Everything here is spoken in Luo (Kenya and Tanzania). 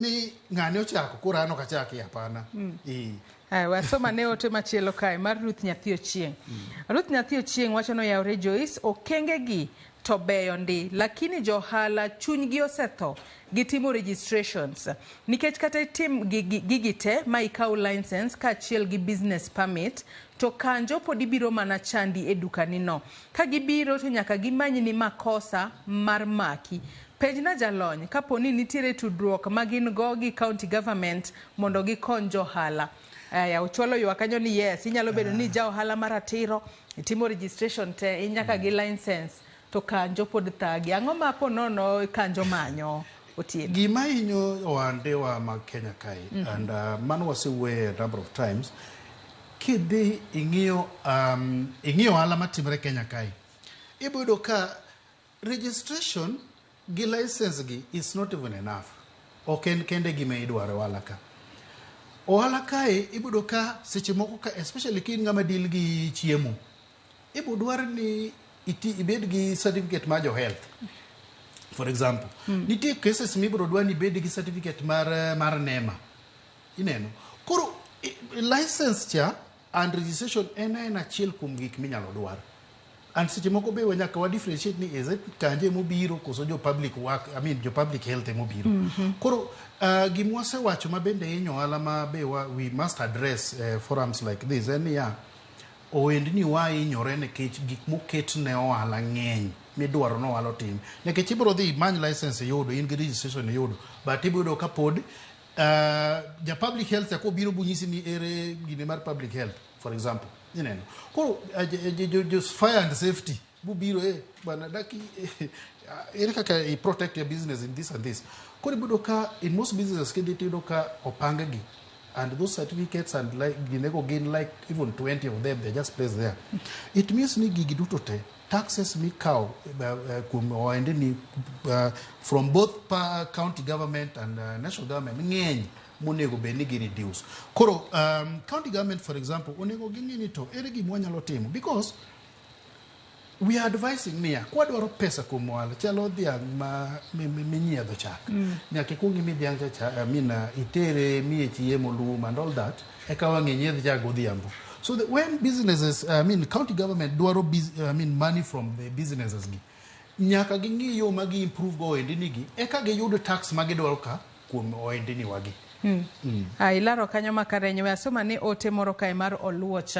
ni ng'ane ochako kurano kachaki hapana. Wasoma ne ote machielo kae mar Ruth Nyathi Ochieng'. Ruth Nyathi Ochieng' wacho no yawre Joyce okengegi to beyo ndi lakini johala chunygi osetho gitimo registrations nikech kata tim gigi te ma ikaw license kaachiel gi business permit to kanjo pod ibiro mana chandi e dukanino ka gibiro to nyaka gimany ni makosa mar maki. Penjna jalony kaponi nitiere tudruok magin go gi county government mondo gikony johala. Uchwalo ywak kanyo ni yes inyalo bedo ni ja ohala maratiro itimo registration te inyaka gi license to kanjo pod thagi. Ang'o ma po nono kanjo manyo Otieno? Gima inyo ohandewa mag Kenya kai and mano wasewuoye a number of times. Kidhi ing'iyo ohala matimre Kenya kai ibodo ka registration gi license gi is not even enough. Ok en kende gima idwaro ohala ka. Ohala kae ibodo ka seche moko ka especially kin ng'ama deal gi chiemo ibodo dwar ni ibed gi certificate mar jo health. For example, nitie cases mibro dwar ni ibed gi certificate mar NEMA. Ineno. Koro license cha and registration en achiel kuom gik minyalo dwar. And seche moko be nyaka wa differentiate ni is it kanje mobiro koso jo public work, jo public health mobiro. Koro gimwase wacho mabende inyo ohala ma be we must address forums like this and ohendni wa inyore nikech gik moket ne ohala ng'eny midwaro no ohala tim nikech ibro dhi many license yudo in gi registration yudo but ibro ka pod ja public health ko biro bunyisi ni ere gine mar public health for example ineno ko just fire and safety bubiro bana daki ere kaka I protect your business in this and this ko ibro ka in most businesses kiditi do ka opangagi. And those certificates and like ginego gain like even 20 of them they just placed there. It means ni gigi dutote taxes mi cow from both county government and national government ng'eny monego be ni reduce. Koro county government for example onego gini to ere gima wanyalo timo because we are advising niya kwadwaro pesa kuom ohala chalo dhiang' ma minyiedho chak nyaka ikwongi mi dhiang' cha itere miye chiemo lum and all that eka wang'e nyiedh chak godhiambo. So that when businesses county government dwaro money from the businesses gi nyaka ging'i yo ma gi improve go ohendni gi eka giyud tax ma gidwaro ka kuom ohendni wagi. Ilaro kanyo makarenyo asoma ni ote moro kae mar Oluocha